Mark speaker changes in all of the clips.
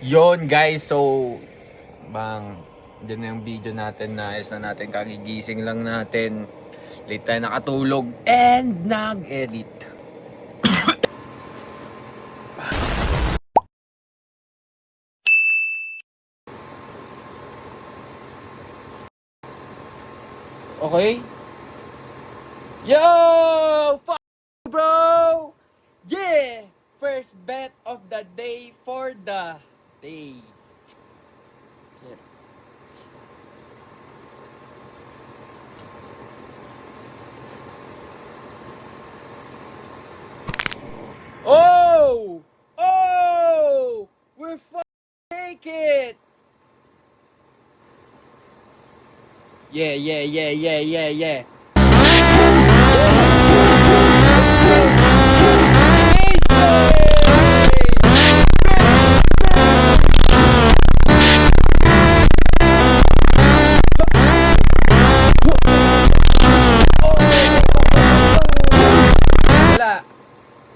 Speaker 1: Yon guys, so dyan na yung video natin na ayos na natin, kagigising lang natin, late tayo nakatulog and nag-edit. Okay? Yo! Fuck bro! Yeah! First bet of the day for the day. Shit. Oh! Oh! We're take it! Yeah.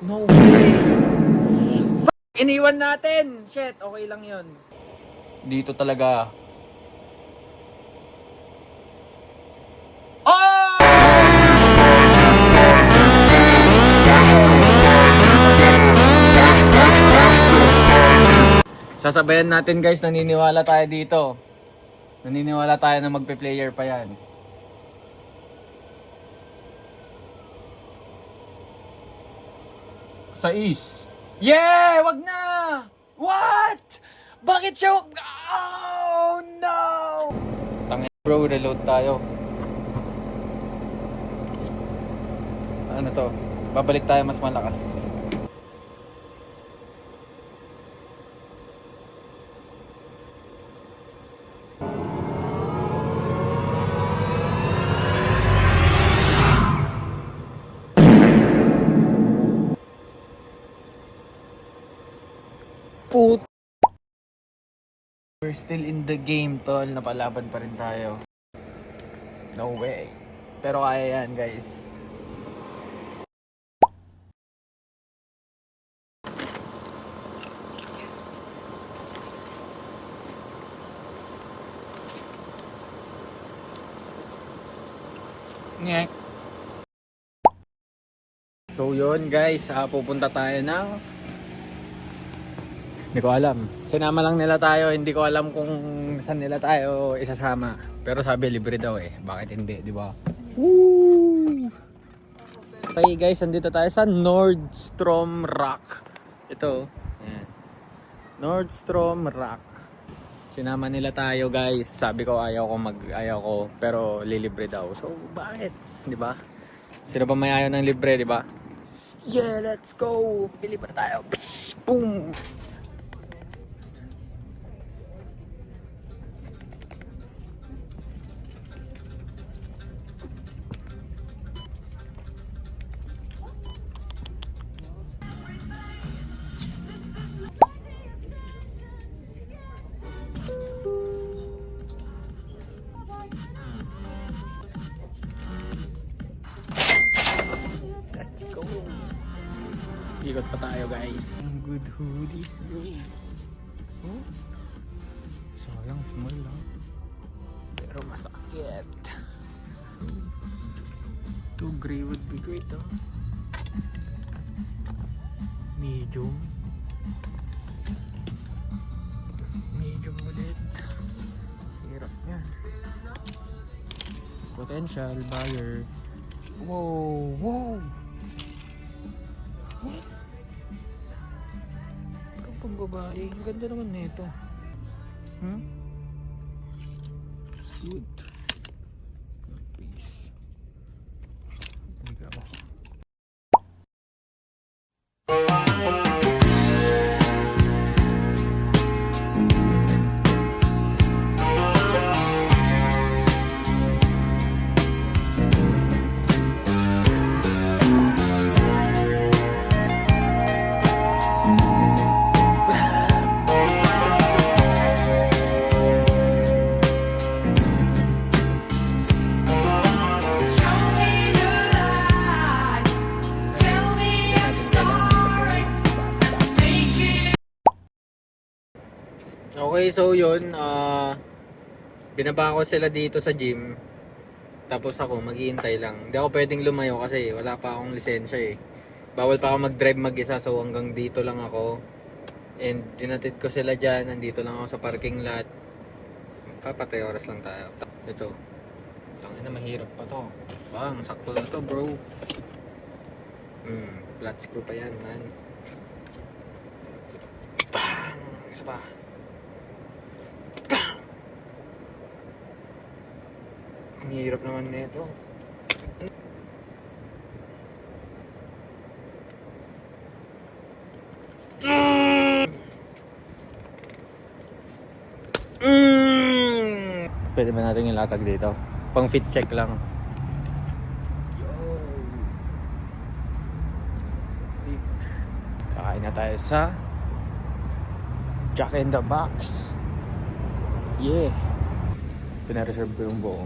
Speaker 1: No way. Iniwan natin. Shit, okay lang yun. Dito talaga. Oh! Sasabayan natin guys, naniniwala tayo dito. Naniniwala tayo na magpe-player pa yan. Sa East. Yeah! Wag na! What? Bakit siya wag... Oh no! Tangin bro, reload tayo. Ano to? Babalik tayo mas malakas. Put. We're still in the game, tol. Napalaban pa rin tayo. No way. Pero kaya yan, guys. Ngek. So yun, guys. Pupunta tayo ng... Hindi ko alam. Sinama lang nila tayo. Hindi ko alam kung saan nila tayo isasama. Pero sabi libre daw eh. Bakit hindi, di ba? Woo! Okay guys, andito tayo sa Nordstrom Rack. Ito. Ayan. Nordstrom Rack. Sinama nila tayo guys. Sabi ko ayaw ko pero lilibre daw. So bakit? Di ba? Sino ba may ayaw ng libre, di ba? Yeah, let's go. Bili pa tayo. Boom. Ikot pa tayo guys. Good hoodies go. Oh? Sayang small lang. Pero masakit. 2 gray would be great oh. Medium. Medium ulit. Hirap niya. Potential buyer. Wow. What? Parang pambabae. Ang ganda naman nito. Good. Please. There we go. Okay, so yun, binaba ko sila dito sa gym. Tapos ako, maghihintay lang. Hindi ako pwedeng lumayo kasi wala pa akong lisensya eh. Bawal pa ako mag-drive mag-isa, so hanggang dito lang ako. And dinatid ko sila dyan, nandito lang ako sa parking lot. Papatay oras lang tayo. Ito. Tangina, mahirap pa to. Bang, sakto lang to bro. Flat screw pa yan, man. Bang! Isa pa. Bang! Ang hirap naman nito. Pwede ba natin ilatag dito? Pang fit check lang. Yo. Sick. Kakain na tayo sa Jack in the Box. Yeah. Pinareserve ko yung buo.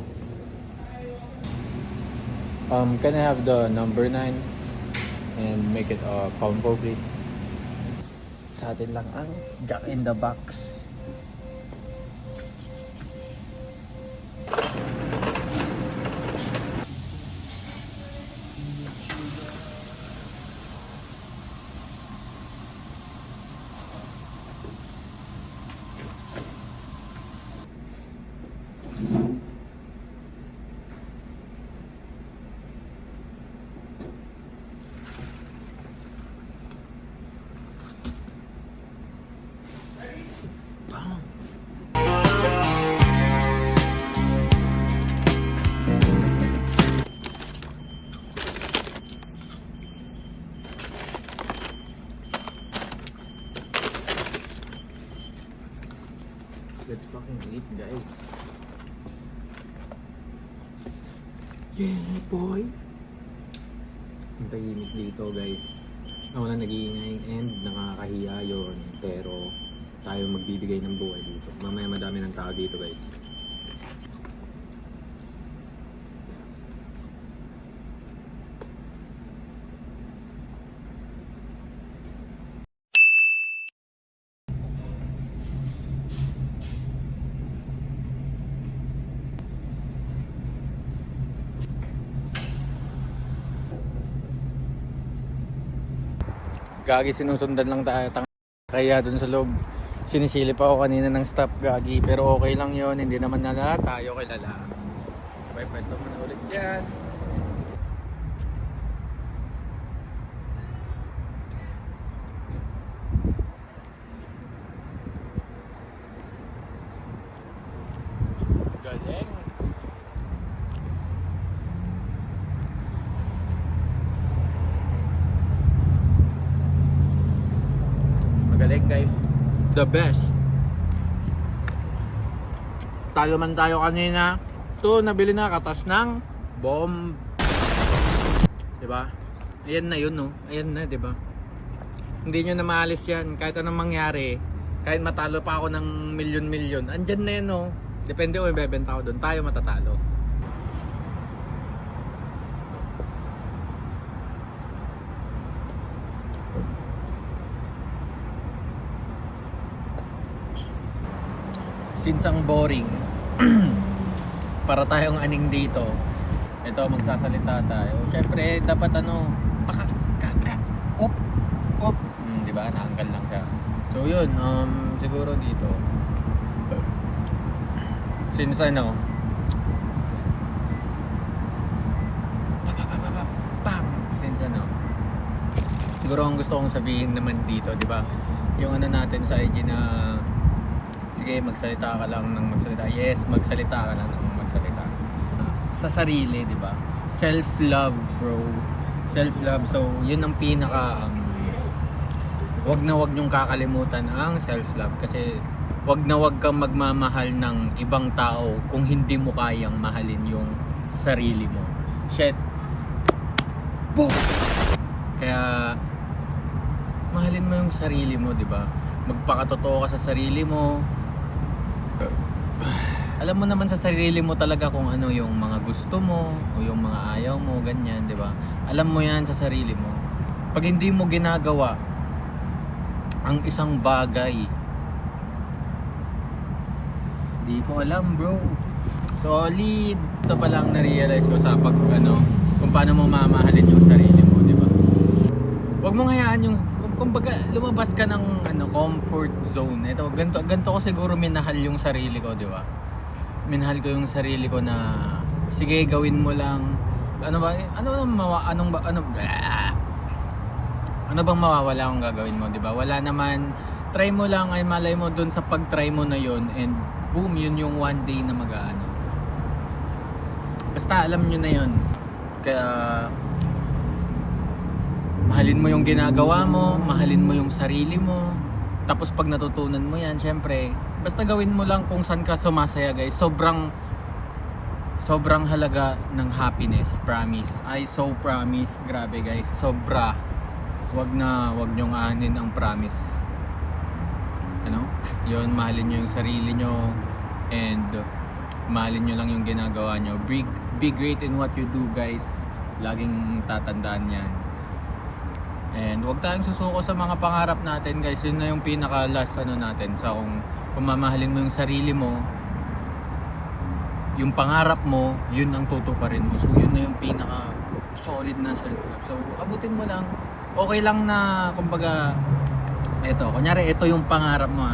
Speaker 1: Can I have the number 9 and make it a combo please? Sa atin lang ang Jack in the Box. Let's fucking eat, guys. Yeah, boy. Ang tahimik dito, guys. Wala nag-iingay and nakakahiya yun. Pero tayo magbibigay ng buhay dito. Mamaya madami ng tao dito, guys. Gagi, sinusundan lang tayo. Kaya dun sa loob, sinisilip ako kanina ng stop, Gagi. Pero okay lang yon, hindi naman na tayo kilala. Sabay pwesto mo na ulit yan. Galing. Magaling, guys. The best. Talo man tayo kanina. Ito, nabili na katas ng bomb. Diba? Ayan na yun, no? Ayan na, diba? Hindi nyo na maalis yan. Kahit anong mangyari, kahit matalo pa ako ng milyon-milyon, andyan na yan, no? Depende kung ibebenta ko doon. Tayo matatalo. Since ang boring, para tayong aning dito, ito magsasalita tayo. Siyempre dapat pakakakat, up, diba? Naanggal lang siya. So yun, siguro dito, since siguro ang gusto kong sabihin naman dito, diba? Yung natin sa IG na sige, magsalita ka lang ng magsalita. Yes, magsalita ka lang ng magsalita. Sa sarili, di ba? Self-love, bro. Self-love. So, yun ang pinaka wag na wag niyong kakalimutan ang self-love kasi wag na wag kang magmamahal ng ibang tao kung hindi mo kayang mahalin yung sarili mo. Shit. Boom! Kaya mahalin mo yung sarili mo, di ba? Magpakatotoo ka sa sarili mo. Alam mo naman sa sarili mo talaga kung ano yung mga gusto mo o yung mga ayaw mo, ganyan, di ba? Alam mo yan sa sarili mo. Pag hindi mo ginagawa ang isang bagay Di ko alam bro. Solid. Ito pa lang na-realize ko sa pag kung paano mo mamahalin yung sarili mo, di ba? Huwag mong hayaan yung kumbaga lumabas ka ng comfort zone. Ito ganito ko siguro minahal yung sarili ko, di ba? Minahal ko yung sarili ko na sige, gawin mo lang. Ano bang mawawala kung gagawin mo, di ba? Wala naman. Try mo lang, ay malay mo dun sa pag-try mo na yun, and boom, yun yung one day na mag-aano. Basta alam nyo na yun. Kaya mahalin mo yung ginagawa mo, mahalin mo yung sarili mo. Tapos pag natutunan mo yan, syempre, basta gawin mo lang kung saan ka sumasaya, guys. Sobrang halaga ng happiness, promise. I so promise, grabe guys, sobra. Wag nyong anin ang promise. Yun, mahalin nyo yung sarili nyo, and mahalin nyo lang yung ginagawa nyo. Be great in what you do, guys. Laging tatandaan yan. And huwag tayong susuko sa mga pangarap natin, guys. Yun na yung pinaka last natin. So kung mamahalin mo yung sarili mo, yung pangarap mo, yun ang tutuparin mo. So yun na yung pinaka solid na self-love. So abutin mo lang. Okay lang na kumbaga kunyari ito yung pangarap mo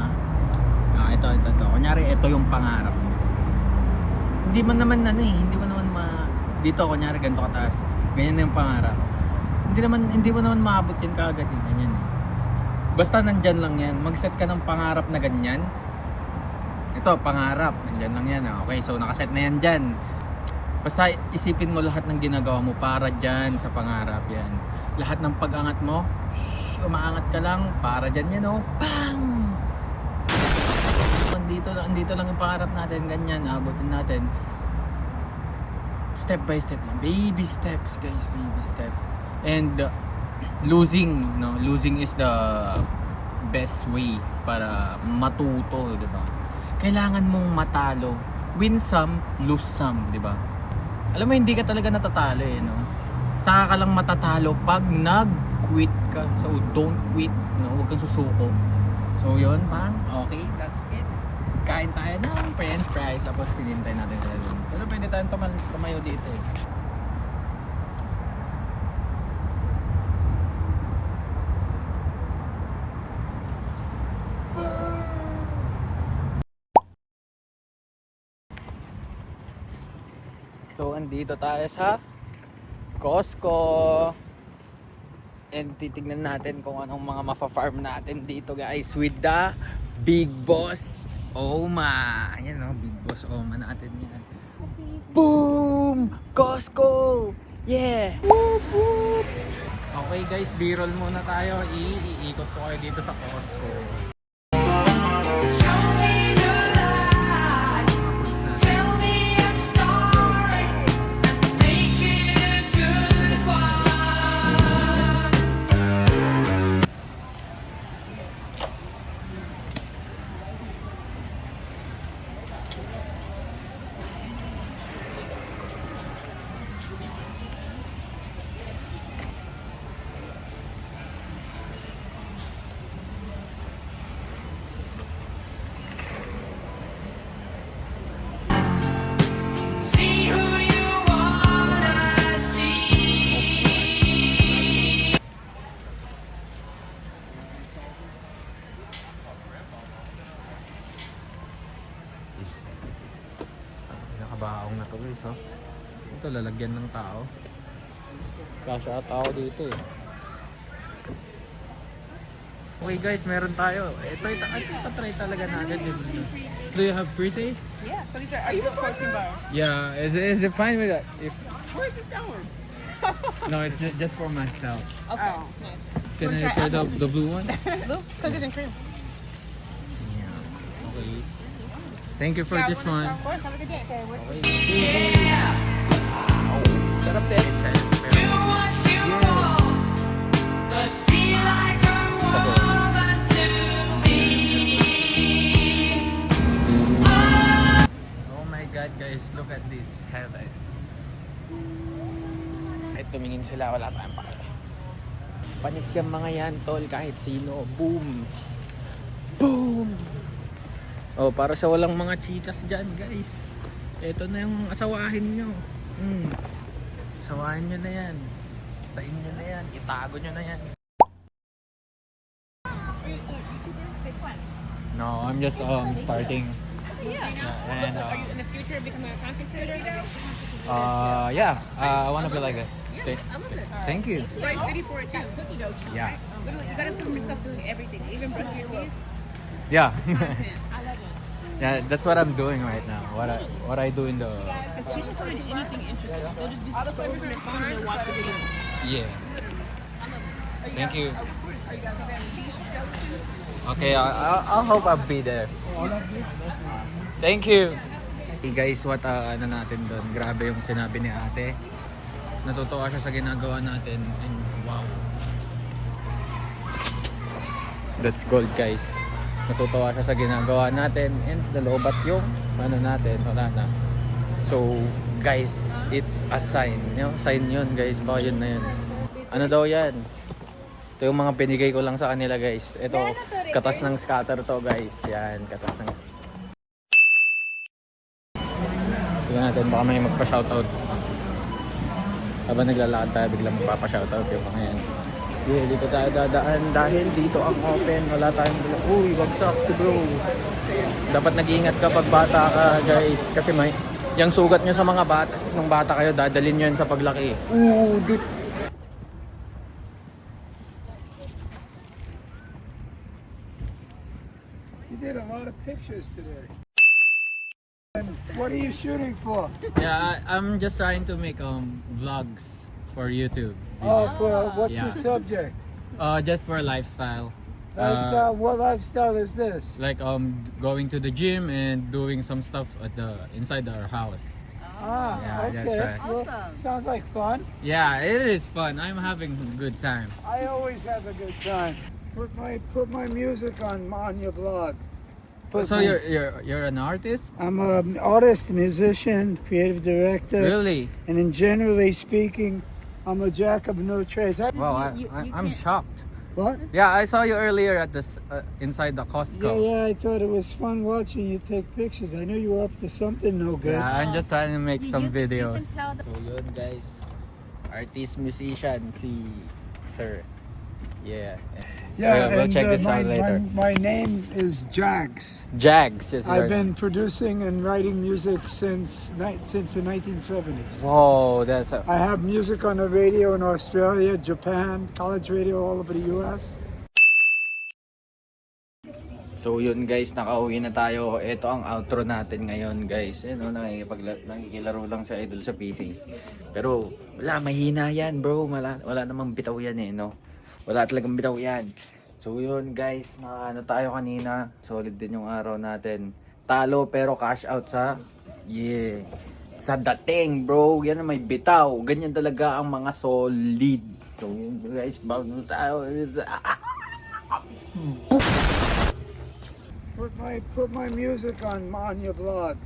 Speaker 1: ito. Kunyari ito yung pangarap mo. Hindi mo naman dito kunyari ganito kataas. Ganyan na yung pangarap. Hindi mo naman maabot yan kaagad ganyan. Basta nandyan lang yan. Mag-set ka ng pangarap na ganyan. Ito, pangarap. Nandyan lang yan. Okay, so nakaset na yan dyan. Basta isipin mo lahat ng ginagawa mo para dyan sa pangarap yan. Lahat ng pag-angat mo, umaangat ka lang para dyan yan, Bang! Andito lang yung pangarap natin. Ganyan, abutin natin. Step by step lang. Baby steps, guys. Baby steps. And losing is the best way para matuto, di ba? Kailangan mong matalo. Win some, lose some, di ba? Alam mo, hindi ka talaga natatalo Saka ka lang matatalo pag nag-quit ka. So don't quit, huwag kang susuko. So yun, okay, that's it. Kain tayo ng french fries, tapos hinintay natin sila dun. Pero pwede tayong tumayo dito So andito tayo sa Costco, and titignan natin kung anong mga mafa-farm natin dito, guys, with the Big Boss Oma. Ayan Big Boss Oma natin yan. Boom! Costco! Yeah! Whoop, whoop. Okay guys, B-roll muna tayo. Iikot ko kayo dito sa Costco. Nakabaong na to, guys, Ito lalagyan ng tao. Kasya at tao dito Okay guys, meron tayo. Ito try talaga natin. Do you have free taste?
Speaker 2: Yeah, so these are you protein bars.
Speaker 1: Yeah, is it fine with that?
Speaker 2: Where's this going?
Speaker 1: No, it's just for myself.
Speaker 2: Okay. Oh, nice.
Speaker 1: Can I try the blue one?
Speaker 2: Blue? Cookies and cream.
Speaker 1: Yeah. Okay. Thank you for this one.
Speaker 2: Of course, have a good day. Okay,
Speaker 1: Sarap din. Oh my God, guys, look at this highlight. Kahit tumingin sila, wala tayong pakila. Panis yung mga yan, tol, kahit sino. Boom! Boom! Oh, para sa walang mga chitas dyan, guys. Ito na yung asawahin nyo. Asawahin nyo na yan. Sa inyo na yan. Itago nyo na yan. No, I'm just starting.
Speaker 2: Yeah.
Speaker 1: And
Speaker 2: Are you in the future becoming a content creator?
Speaker 1: yeah, I wanna be like that.
Speaker 2: I love it.
Speaker 1: Thank you.
Speaker 2: Right, city for it too. Cookie dough.
Speaker 1: Yeah.
Speaker 2: Literally, you gotta film yourself doing everything, even brushing your teeth.
Speaker 1: Yeah.
Speaker 2: Content. I love it.
Speaker 1: Yeah, that's what I'm doing right now. What I do in the
Speaker 2: Because people find anything interesting. They'll just be scrolling through their phone and they'll watch the video.
Speaker 1: yeah. Thank you. Okay, I'll hope I'll be there. Thank you. Hey guys, what ano natin doon? Grabe yung sinabi ni ate. Natutuwa siya sa ginagawa natin and wow. That's gold guys. Natutuwa siya sa ginagawa natin and nalobat yung ano natin, wala na. So guys, it's a sign. Yung sign yun guys, baka yun na yun. Ano daw yan? Ito yung mga binigay ko lang sa kanila guys. Ito, katas ng scatter to guys. Yan, katas ng... Tignan natin, baka may magpa-shoutout. Habang naglalakad tayo, biglang magpapa-shoutout yung mga yan. Yeah, dito tayo dadaan dahil dito ang open. Wala tayong... Uy, wagsak si bro. Dapat nag-iingat ka pag bata ka guys. Kasi may... Yung sugat nyo sa mga bata, nung bata kayo, dadalhin nyo yun sa paglaki. Deep.
Speaker 3: You did a lot of pictures today. And what are you shooting for?
Speaker 1: Yeah, I'm just trying to make vlogs for YouTube.
Speaker 3: Oh, for what's
Speaker 1: Yeah.
Speaker 3: the subject?
Speaker 1: Just for lifestyle.
Speaker 3: Lifestyle. What lifestyle is this?
Speaker 1: Like going to the gym and doing some stuff at the inside our house.
Speaker 3: Ah,
Speaker 1: Yeah,
Speaker 3: okay.
Speaker 1: that's right.
Speaker 3: Well, sounds like fun.
Speaker 1: Yeah, it is fun. I'm having a good time.
Speaker 3: I always have a good time. Put my music on your vlog.
Speaker 1: So you're an artist?
Speaker 3: I'm an artist, musician, creative director,
Speaker 1: Really?
Speaker 3: and in generally speaking, I'm a jack of no trades.
Speaker 1: Wow, I'm shocked.
Speaker 3: What?
Speaker 1: Yeah, I saw you earlier at this inside the
Speaker 3: Yeah,
Speaker 1: Costco.
Speaker 3: yeah, I thought it was fun watching you take pictures. I knew you were up to something no good.
Speaker 1: Yeah, I'm just trying to make some videos.
Speaker 2: You can tell
Speaker 1: So yun guys, artist musician si Sir. Yeah.
Speaker 3: Yeah,
Speaker 1: we'll
Speaker 3: and
Speaker 1: check this out later.
Speaker 3: my name is Jags.
Speaker 1: Jags is
Speaker 3: I've
Speaker 1: your...
Speaker 3: been producing and writing music since the 1970s.
Speaker 1: Whoa, that's a...
Speaker 3: I have music on the radio in Australia, Japan, college radio all over the US.
Speaker 1: So yun guys, nakauwi na tayo. Ito ang outro natin ngayon guys. Nakikilaro lang sa idol sa PC. Pero wala, mahina yan bro. Wala namang bitaw yan eh, no? Wala talagang bitaw yan. So yun guys, nakaano tayo kanina. Solid din yung araw natin. Talo pero cash out sa... Yeah. Sa dating bro. Yan ang may bitaw. Ganyan talaga ang mga solid. So yun guys, bago tayo.
Speaker 3: Put my music on your vlog.